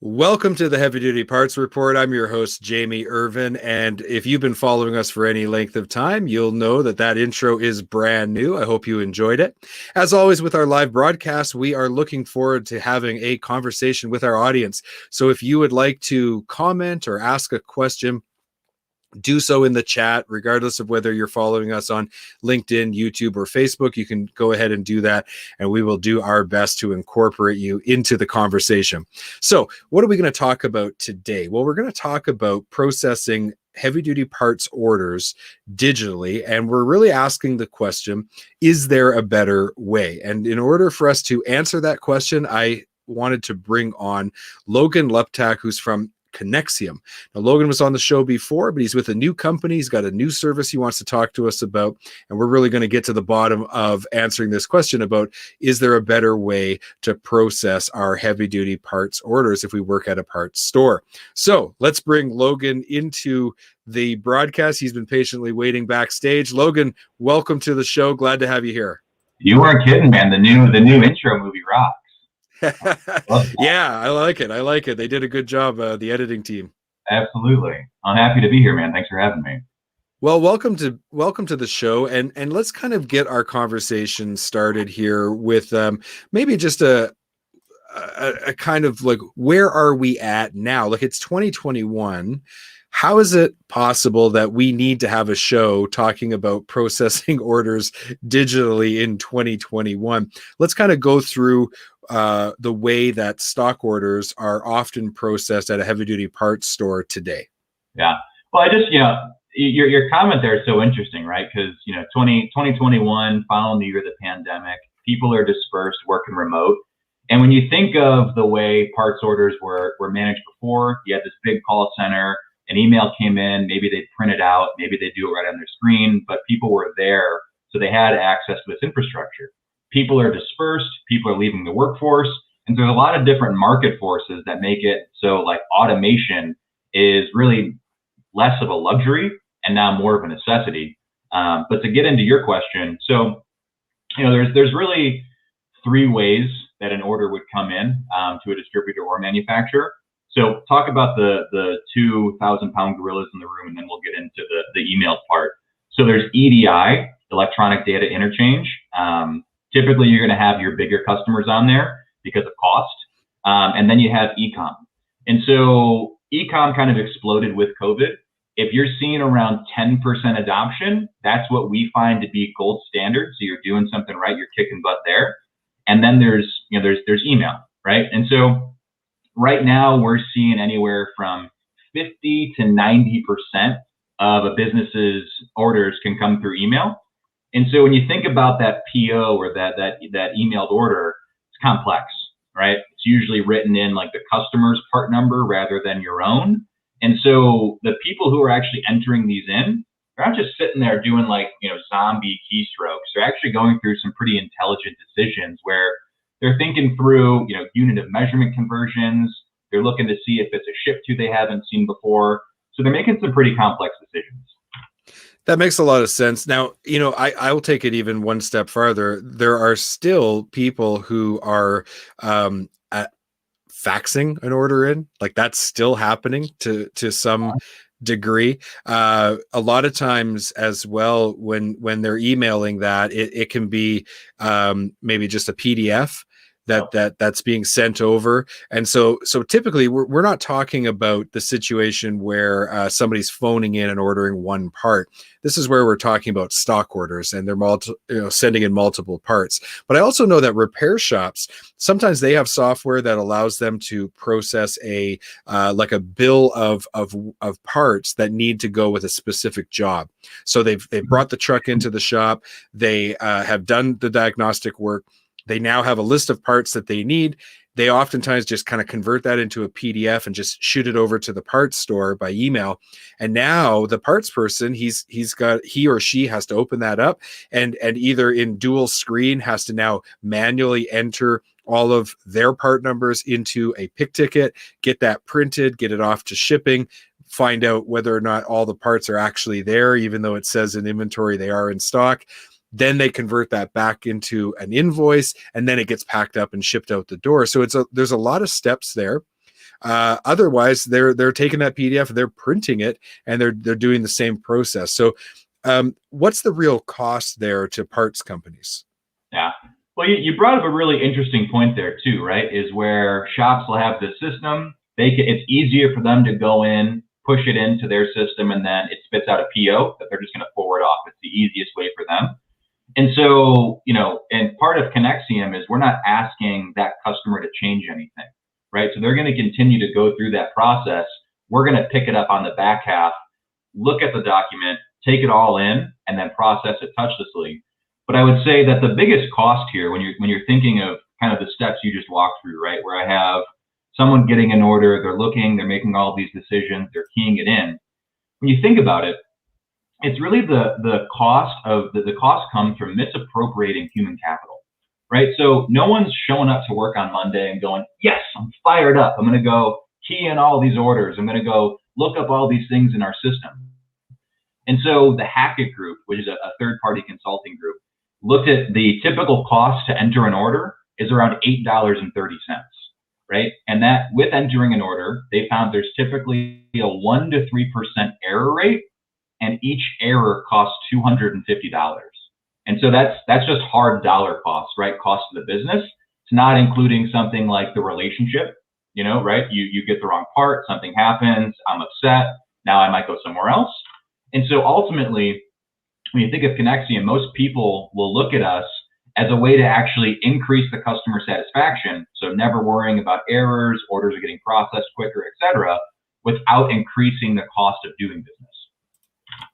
Welcome to the Heavy Duty Parts Report. I'm your host, Jamie Irvin, and if you've been following us for any length of time, you'll know that intro is brand new. I hope you enjoyed it. As always, with our live broadcast, we are looking forward to having a conversation with our audience. So if you would like to comment or ask a question, do so in the chat, regardless of whether you're following us on LinkedIn, YouTube, or Facebook. You can go ahead and do that, and we will do our best to incorporate you into the conversation. So what are we going to talk about today? Well, we're going to talk about processing heavy-duty parts orders digitally, and we're really asking the question, is there a better way? And in order for us to answer that question, I wanted to bring on Logan Luptak, who's from Connexium. Now, Logan was on the show before, but he's with a new company. He's got a new service he wants to talk to us about. And we're really going to get to the bottom of answering this question about, is there a better way to process our heavy duty parts orders if we work at a parts store? So let's bring Logan into the broadcast. He's been patiently waiting backstage. Logan, welcome to the show. Glad to have you here. You weren't kidding, man. The new intro movie rocks. Yeah, I like it. They did a good job, the editing team. Absolutely. I'm happy to be here, man. Thanks for having me. Well, welcome to the show, and let's kind of get our conversation started here with maybe just a kind of like, where are we at now? Like, it's 2021. How is it possible that we need to have a show talking about processing orders digitally in 2021? Let's kind of go through the way that stock orders are often processed at a heavy-duty parts store today. Yeah. Well, I just, your comment there is so interesting, right? Because, 2021, following the year of the pandemic, people are dispersed, working remote. And when you think of the way parts orders were managed before, you had this big call center, an email came in, maybe they print it out, maybe they do it right on their screen, but people were there, so they had access to this infrastructure. People are dispersed, people are leaving the workforce, and there's a lot of different market forces that make it so, like, automation is really less of a luxury and now more of a necessity. But to get into your question, so there's really three ways that an order would come in to a distributor or manufacturer. So talk about the 2,000-pound gorillas in the room, and then we'll get into the email part. So there's EDI, electronic data interchange. Typically, you're going to have your bigger customers on there because of cost. And then you have e-com. And so e-com kind of exploded with COVID. If you're seeing around 10% adoption, that's what we find to be gold standard. So you're doing something right, you're kicking butt there. And then there's email, right? And so right now we're seeing anywhere from 50 to 90% of a business's orders can come through email. And so when you think about that PO or that emailed order, it's complex, right? It's usually written in like the customer's part number rather than your own. And so the people who are actually entering these in, they're not just sitting there doing like, zombie keystrokes. They're actually going through some pretty intelligent decisions where they're thinking through, unit of measurement conversions. They're looking to see if it's a ship to they haven't seen before. So they're making some pretty complex decisions. That makes a lot of sense. Now, I will take it even one step farther. There are still people who are faxing an order in. Like, that's still happening to some degree. A lot of times as well, when they're emailing that, it can be maybe just a PDF that's being sent over. And so typically we're not talking about the situation where somebody's phoning in and ordering one part. This is where we're talking about stock orders, and they're sending in multiple parts. But I also know that repair shops, sometimes they have software that allows them to process a bill of parts that need to go with a specific job. So they've brought the truck into the shop, they have done the diagnostic work. They now have a list of parts that they need. they oftentimes just kind of convert that into a PDF and just shoot it over to the parts store by email. And now the parts person, he or she has to open that up and either in dual screen has to now manually enter all of their part numbers into a pick ticket, get that printed, get it off to shipping, find out whether or not all the parts are actually there, even though it says in inventory they are in stock. Then they convert that back into an invoice, and then it gets packed up and shipped out the door. So there's a lot of steps there. Otherwise, they're taking that PDF, they're printing it, and they're doing the same process. So, what's the real cost there to parts companies? Yeah. Well, you brought up a really interesting point there too, right? Is where shops will have the system. It's easier for them to go in, push it into their system, and then it spits out a PO that they're just going to forward off. It's the easiest way for them. And so, and part of Connexium is we're not asking that customer to change anything, right? So they're going to continue to go through that process. We're going to pick it up on the back half, look at the document, take it all in, and then process it touchlessly. But I would say that the biggest cost here, when you're thinking of kind of the steps you just walked through, right, where I have someone getting an order, they're making all these decisions, they're keying it in. When you think about it, it's really the cost comes from misappropriating human capital, right? So no one's showing up to work on Monday and going, yes, I'm fired up. I'm going to go key in all these orders. I'm going to go look up all these things in our system. And so the Hackett Group, which is a third-party consulting group, looked at the typical cost to enter an order is around $8.30, right? And that with entering an order, they found there's typically a 1% to 3% error rate, and each error costs $250. And so that's just hard dollar costs, right? Cost to the business. It's not including something like the relationship, right? You get the wrong part, something happens, I'm upset, now I might go somewhere else. And so ultimately, when you think of Connexium, most people will look at us as a way to actually increase the customer satisfaction. So never worrying about errors, orders are getting processed quicker, et cetera, without increasing the cost of doing business.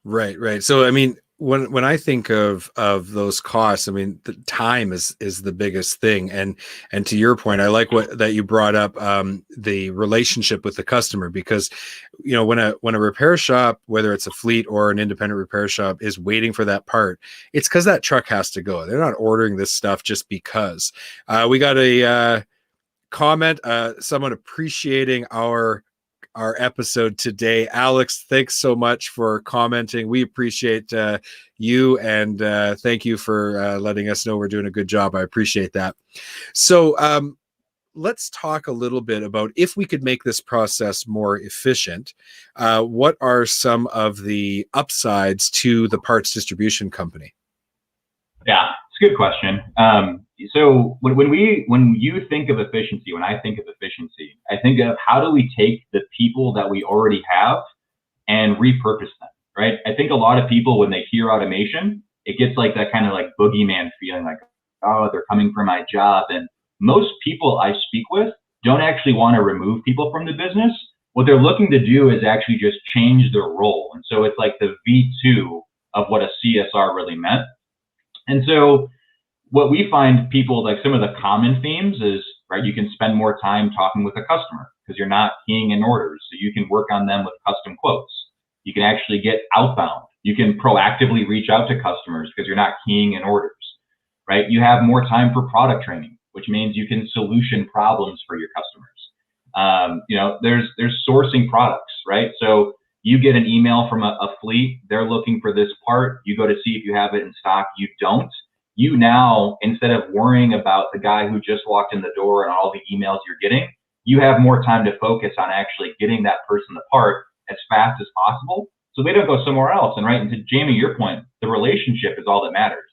Right. So, I mean, when I think of those costs, I mean, the time is the biggest thing. And to your point, I like that you brought up the relationship with the customer, because, when a repair shop, whether it's a fleet or an independent repair shop, is waiting for that part, it's because that truck has to go. They're not ordering this stuff just because. We got a comment, someone appreciating our episode today. Alex, thanks so much for commenting. We appreciate you, and thank you for letting us know we're doing a good job. I appreciate that. So let's talk a little bit about if we could make this process more efficient. What are some of the upsides to the parts distribution company? Yeah, it's a good question. So when you think of efficiency, when I think of efficiency, I think of how do we take the people that we already have and repurpose them, right? I think a lot of people, when they hear automation, it gets like that kind of like boogeyman feeling, like, oh, they're coming for my job. And most people I speak with don't actually want to remove people from the business. What they're looking to do is actually just change their role. And so it's like the V2 of what a CSR really meant. And so what we find people, like some of the common themes is, right, you can spend more time talking with a customer because you're not keying in orders. So you can work on them with custom quotes. You can actually get outbound. You can proactively reach out to customers because you're not keying in orders, right? You have more time for product training, which means you can solution problems for your customers. There's sourcing products, right? So you get an email from a fleet, they're looking for this part, you go to see if you have it in stock, you don't. You now, instead of worrying about the guy who just walked in the door and all the emails you're getting, you have more time to focus on actually getting that person the part as fast as possible so they don't go somewhere else. And right, and to Jamie, your point, the relationship is all that matters,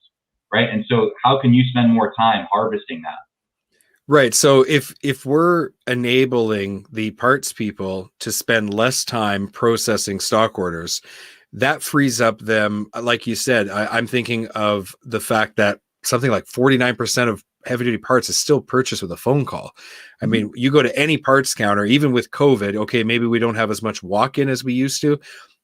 right? And so how can you spend more time harvesting that? Right. So if we're enabling the parts people to spend less time processing stock orders, that frees up them. Like you said, I'm thinking of the fact that something like 49% of heavy duty parts is still purchased with a phone call. I mean, you go to any parts counter, even with COVID, okay, maybe we don't have as much walk-in as we used to,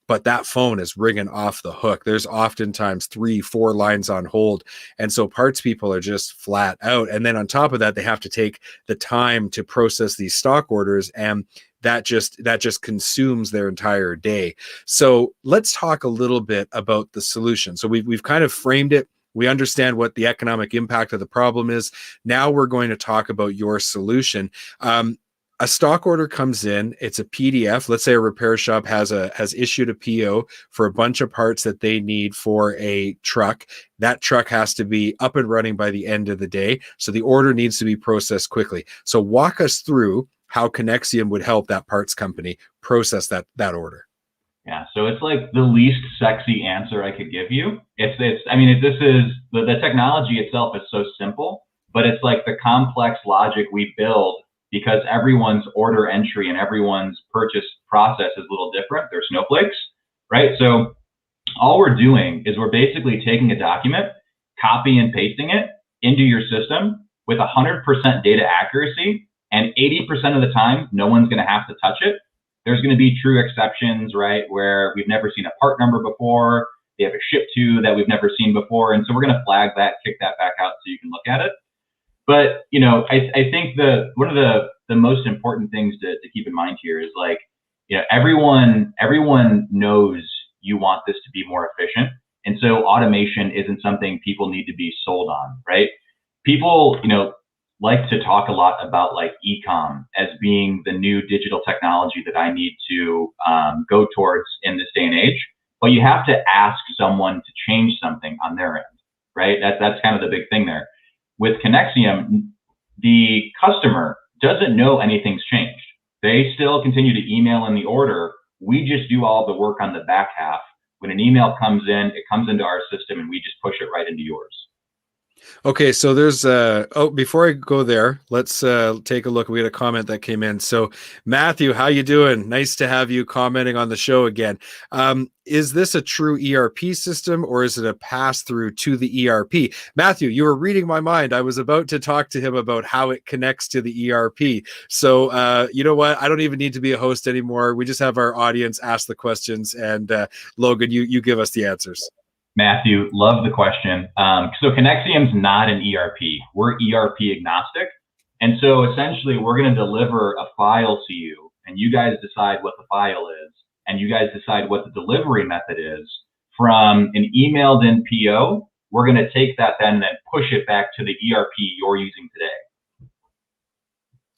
but that phone is ringing off the hook. There's oftentimes 3-4 lines on hold. And so parts people are just flat out. And then on top of that, they have to take the time to process these stock orders, and that just consumes their entire day. So let's talk a little bit about the solution. So we've kind of framed it. We understand what the economic impact of the problem is. Now we're going to talk about your solution. A stock order comes in, it's a PDF. Let's say a repair shop has issued a PO for a bunch of parts that they need for a truck. That truck has to be up and running by the end of the day. So the order needs to be processed quickly. So walk us through how Connexium would help that parts company process that order. Yeah, so it's like the least sexy answer I could give you. I mean, this is the technology itself is so simple, but it's like the complex logic we build because everyone's order entry and everyone's purchase process is a little different. They're snowflakes, right? So all we're doing is we're basically taking a document, copy and pasting it into your system with 100% data accuracy. And 80% of the time, no one's going to have to touch it. There's going to be true exceptions, right, where we've never seen a part number before. They have a ship to that we've never seen before. And so we're going to flag that, kick that back out so you can look at it. But, you know, I think one of the most important things to keep in mind here is like, you know, everyone knows you want this to be more efficient. And so automation isn't something people need to be sold on, right? People, you know, like to talk a lot about like e-com as being the new digital technology that I need to go towards in this day and age. But you have to ask someone to change something on their end, right? That's kind of the big thing there. With Connexium, the customer doesn't know anything's changed. They still continue to email in the order. We just do all the work on the back half. When an email comes in, it comes into our system and we just push it right into yours. Okay, so there's before I go there, let's take a look. We had a comment that came in. So Matthew, how you doing? Nice to have you commenting on the show again. Is this a true ERP system or is it a pass through to the ERP? Matthew, you were reading my mind. I was about to talk to him about how it connects to the ERP. So you know what? I don't even need to be a host anymore. We just have our audience ask the questions, and Logan, you give us the answers. Matthew, love the question. So Connexium's not an ERP. We're ERP agnostic. And so essentially we're going to deliver a file to you and you guys decide what the file is and you guys decide what the delivery method is. From an emailed in PO, we're going to take that then and then push it back to the ERP you're using today.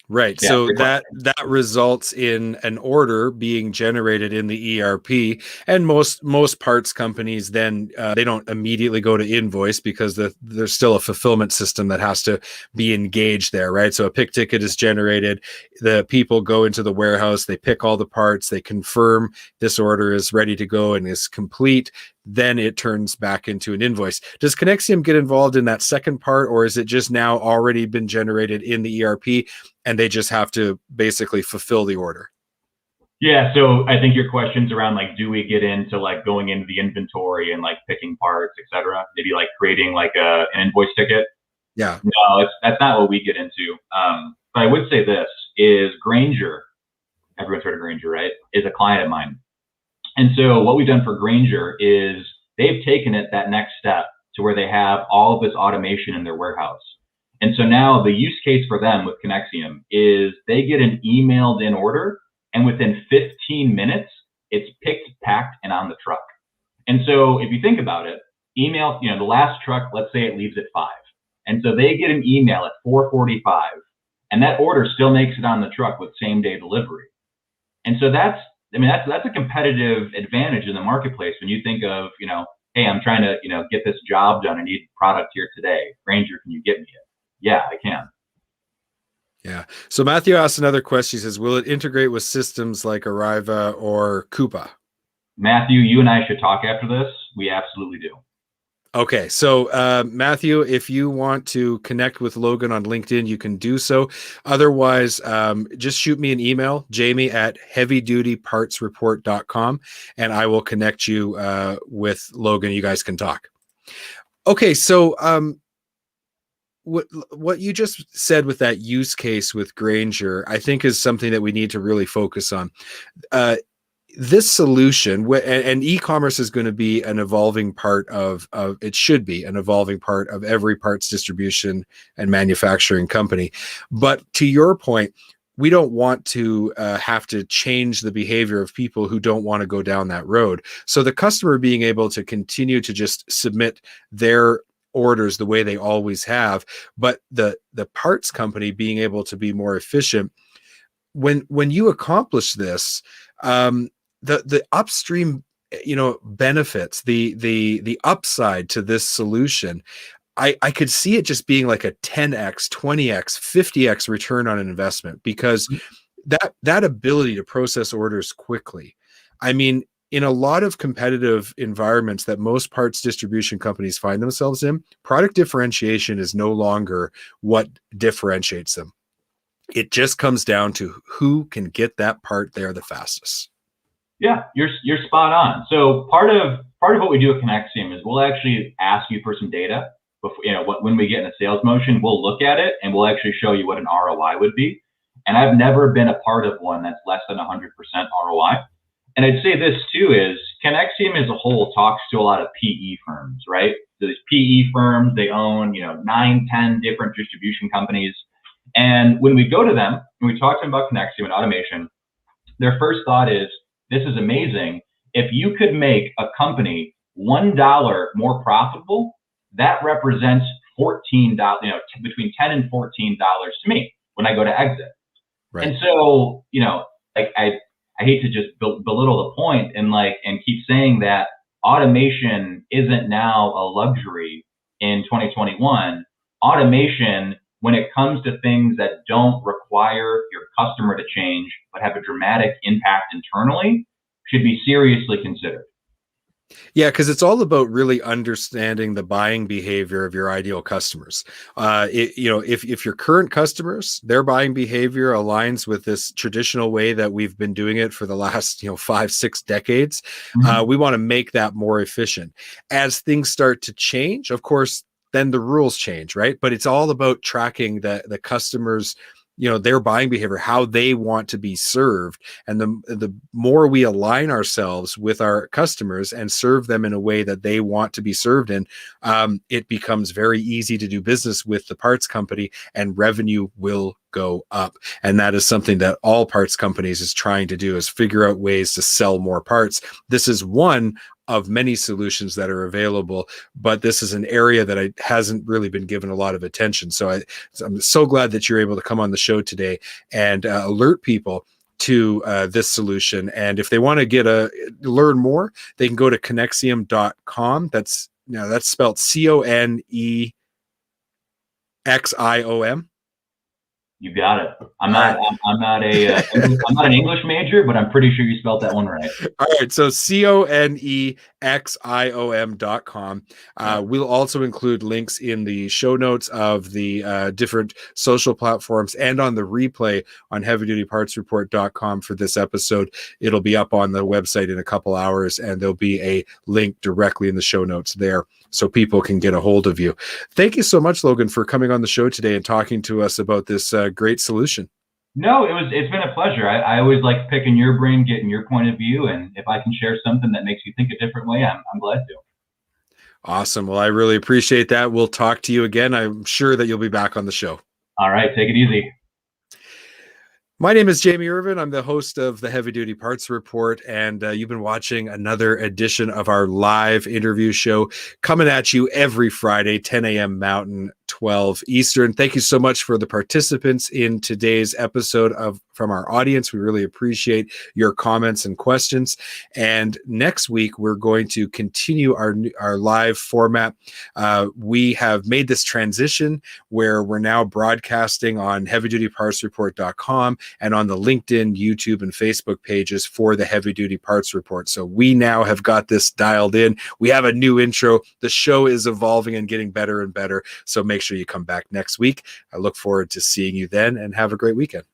Right. Yeah, so that results in an order being generated in the ERP, and most parts companies then they don't immediately go to invoice because there's still a fulfillment system that has to be engaged there, right? So a pick ticket is generated, the people go into the warehouse, they pick all the parts, they confirm this order is ready to go and is complete. Then it turns back into an invoice. Does Connexium get involved in that second part, or is it just now already been generated in the ERP and they just have to basically fulfill the order? Yeah, so I think your question's around like, do we get into like going into the inventory and like picking parts, etc.? Maybe like creating like an invoice ticket? Yeah. No, that's not what we get into. But I would say this is Grainger, everyone's heard of Grainger, right? Is a client of mine. And so what we've done for Grainger is they've taken it that next step to where they have all of this automation in their warehouse. And so now the use case for them with Connexium is they get an emailed in order and within 15 minutes, it's picked, packed, and on the truck. And so if you think about it, email, you know, the last truck, let's say it leaves at 5. And so they get an email at 4:45 and that order still makes it on the truck with same day delivery. And so that's a competitive advantage in the marketplace when you think of, you know, hey, I'm trying to, you know, get this job done. I need product here today. Grainger, can you get me it? Yeah, I can. Yeah. So Matthew asked another question. He says, will it integrate with systems like Arriva or Coupa? Matthew, you and I should talk after this. We absolutely do. Okay, so Matthew, if you want to connect with Logan on LinkedIn, you can do so. Otherwise, just shoot me an email, jamie@heavydutypartsreport.com, and I will connect you with Logan. You guys can talk. Okay, so what you just said with that use case with Grainger, I think is something that we need to really focus on. this solution, and e-commerce is going to be an evolving part of it should be an evolving part of every parts distribution and manufacturing company. But to your point, we don't want to have to change the behavior of people who don't want to go down that road. So the customer being able to continue to just submit their orders the way they always have, but the parts company being able to be more efficient. When you accomplish this, the upstream, benefits, the upside to this solution, I could see it just being like a 10x, 20x, 50x return on an investment, because that ability to process orders quickly. I mean, in a lot of competitive environments that most parts distribution companies find themselves in, product differentiation is no longer what differentiates them. It just comes down to who can get that part there the fastest. Yeah, you're spot on. So part of what we do at Connexium is we'll actually ask you for some data before, when we get in a sales motion, we'll look at it and we'll actually show you what an ROI would be. And I've never been a part of one that's less than 100% ROI. And I'd say this too is Connexium as a whole talks to a lot of PE firms, right? So these PE firms, they own, 9, 10 different distribution companies. And when we go to them and we talk to them about Connexium and automation, their first thought is, this is amazing. If you could make a company $1 more profitable, that represents $14, between $10 and $14 to me when I go to exit. Right. And so, I hate to just belittle the point and keep saying that automation isn't now a luxury in 2021. Automation, when it comes to things that don't require your customer to change, but have a dramatic impact internally, should be seriously considered. Yeah, because it's all about really understanding the buying behavior of your ideal customers. If your current customers, their buying behavior aligns with this traditional way that we've been doing it for the last 5-6 decades, we want to make that more efficient. As things start to change, of course, then the rules change, right? But it's all about tracking the customers, their buying behavior, how they want to be served. And the more we align ourselves with our customers and serve them in a way that they want to be served in, it becomes very easy to do business with the parts company, and revenue will go up. And that is something that all parts companies is trying to do, is figure out ways to sell more parts. This is one of many solutions that are available, but this is an area that hasn't really been given a lot of attention. So I'm so glad that you're able to come on the show today and alert people to this solution. And if they want to learn more, they can go to connexium.com. That's spelled CONEXIOM. You got it. I'm not an English major, but I'm pretty sure you spelled that one right. All right. So CONEXIOM.com. We'll also include links in the show notes of the different social platforms and on the replay on heavydutypartsreport.com for this episode. It'll be up on the website in a couple hours, and there'll be a link directly in the show notes there so people can get a hold of you. Thank you so much, Logan, for coming on the show today and talking to us about this great solution. No, it's been a pleasure. I always like picking your brain, getting your point of view, and if I can share something that makes you think a different way, I'm glad to. Awesome. Well, I really appreciate that. We'll talk to you again. I'm sure that you'll be back on the show. All right, take it easy. My name is Jamie Irvin. I'm the host of the Heavy Duty Parts Report, and you've been watching another edition of our live interview show coming at you every Friday, 10 a.m. Mountain, 12 Eastern. Thank you so much for the participants in today's episode from our audience. We really appreciate your comments and questions. And next week, we're going to continue our live format. We have made this transition where we're now broadcasting on heavydutypartsreport.com and on the LinkedIn, YouTube, and Facebook pages for the Heavy Duty Parts Report. So we now have got this dialed in. We have a new intro. The show is evolving and getting better and better. So make sure you come back next week. I look forward to seeing you then, and have a great weekend.